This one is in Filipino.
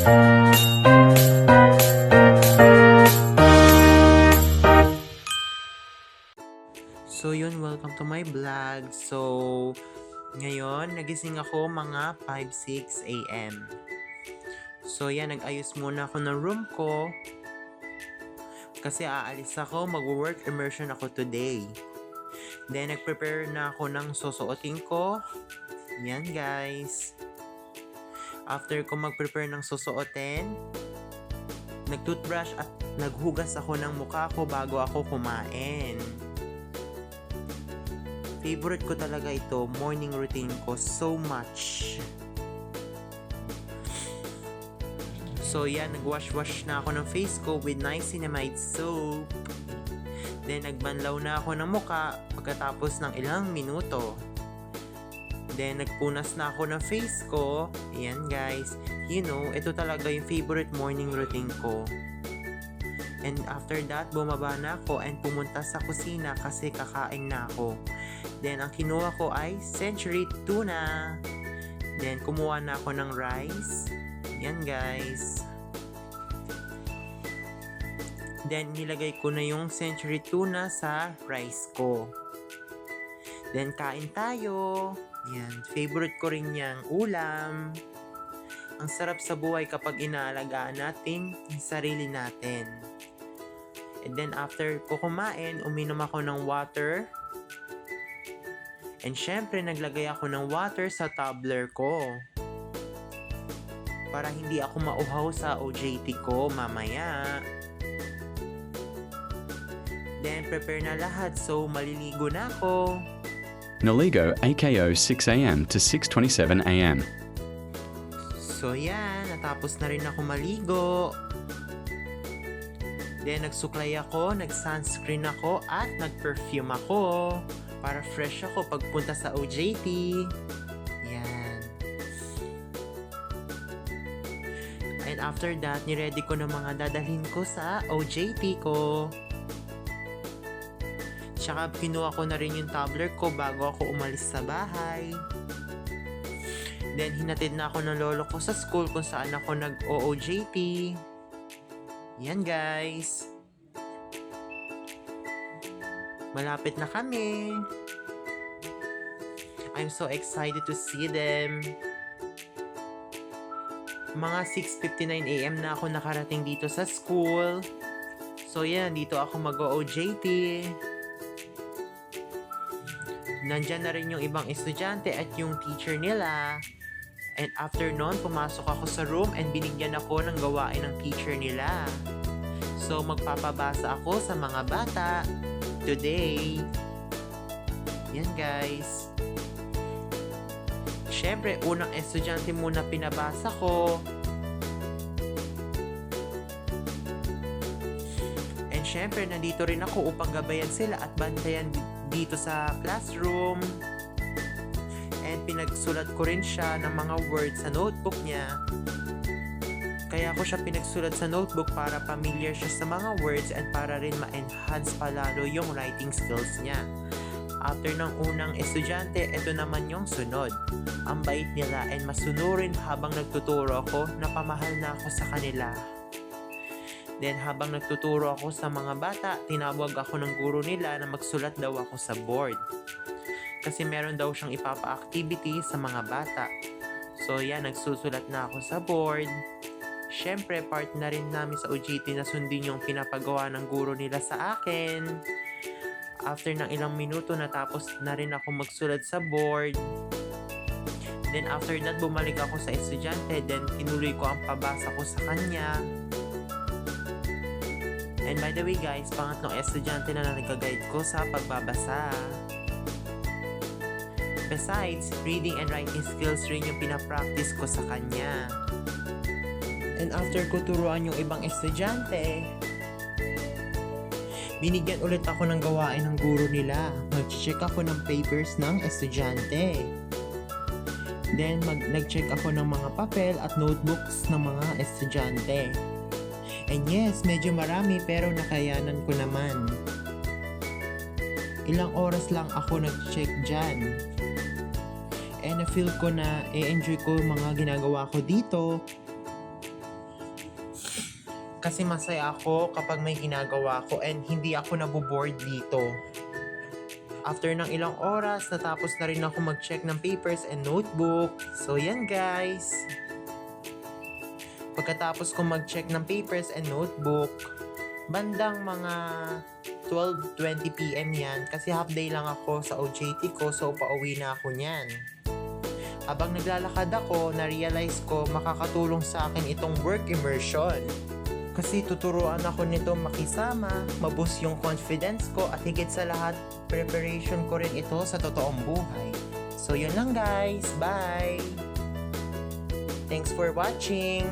So yun, welcome to my vlog. So, ngayon, nagising ako mga 5-6 a.m. So yan, nag-ayos muna ako ng room ko. Kasi aalis ako, mag-work immersion ako today. Then, nag-prepare na ako ng susuotin ko. Yan guys. After ko mag-prepare ng susuotin, nag-toothbrush at naghugas ako ng mukha ko bago ako kumain. Favorite ko talaga ito, morning routine ko so much. So yan, nag-wash na ako ng face ko with niacinamide soap. Then nagbanlaw na ako ng muka pagkatapos ng ilang minuto. Then nagpunas na ako ng face ko. Ayan guys, you know, ito talaga yung favorite morning routine ko. And after that, bumaba na ako and pumunta sa kusina kasi kakain na ako. Then, ang kinuha ko ay century tuna. Then, kumuha na ako ng rice. Yan guys. Then, nilagay ko na yung century tuna sa rice ko. Then, kain tayo. Yan, favorite ko rin yung ulam. Ang sarap sa buhay kapag inaalagaan natin yung sarili natin. And then after ko kumain, uminom ako ng water. And syempre, naglagay ako ng water sa tumbler ko. Para hindi ako mauhaw sa OJT ko mamaya. Then prepare na lahat, so maliligo na ako. Naligo AKO 6 a.m. to 6:27 a.m. So yan, natapos na rin ako maligo. Then nagsuklay ako, nag-sunscreen ako at nag-perfume ako para fresh ako pagpunta sa OJT. Yan. And after that, niready ko na mga dadalhin ko sa OJT ko. Tsaka kinuha ko na rin yung tumbler ko bago ako umalis sa bahay. Then hinatid na ako ng lolo ko sa school kung saan ako nag-OJT. Yan guys. Malapit na kami. I'm so excited to see them. Mga 6:59 a.m. na ako nakarating dito sa school. So yan, dito ako mag-OJT. Nandyan na rin yung ibang estudyante at yung teacher nila. And after nun, pumasok ako sa room and binigyan ako ng gawain ng teacher nila. So, magpapabasa ako sa mga bata today. Yan guys. Siyempre, unang estudyante muna pinabasa ko. And siyempre, nandito rin ako upang gabayan sila at bantayan dito sa classroom. And pinagsulat ko rin siya ng mga words sa notebook niya. Kaya ko siya pinagsulat sa notebook para familiar siya sa mga words and para rin ma-enhance palalo yung writing skills niya. After ng unang estudyante, ito naman yung sunod. Ang bait nila and masunurin habang nagtuturo ako, napamahal na ako sa kanila. Then habang nagtuturo ako sa mga bata, tinawag ako ng guro nila na magsulat daw ako sa board. Kasi meron daw siyang ipapa-activity sa mga bata. So yan, nagsusulat na ako sa board. Siyempre, part na rin namin sa OJT na sundin yung pinapagawa ng guro nila sa akin. After ng ilang minuto, natapos na rin ako magsulat sa board. Then after that, bumalik ako sa estudyante. Then tinuloy ko ang pabasa ko sa kanya. And by the way guys, pangatlong estudyante na nag-guide ko sa pagbabasa. Besides, reading and writing skills rin yung pinapractice ko sa kanya. And after ko turuan yung ibang estudyante, binigyan ulit ako ng gawain ng guro nila. Mag-check ako ng papers ng estudyante. Then, nag-check ako ng mga papel at notebooks ng mga estudyante. And yes, medyo marami pero nakayanan ko naman. Ilang oras lang ako nag-check dyan. And na-feel ko na i-enjoy ko mga ginagawa ko dito. Kasi masaya ako kapag may ginagawa ko and hindi ako naboboard dito. After ng ilang oras, natapos na rin ako mag-check ng papers and notebook. So yan guys. Pagkatapos ko mag-check ng papers and notebook, bandang mga 12:20 PM yan kasi half day lang ako sa OJT ko, so pauwi na ako niyan. Habang naglalakad ako, na-realize ko makakatulong sa akin itong work immersion. Kasi tuturuan ako nito makisama, maboost yung confidence ko at higit sa lahat, preparation ko rin ito sa totoong buhay. So yun lang guys, bye! Thanks for watching!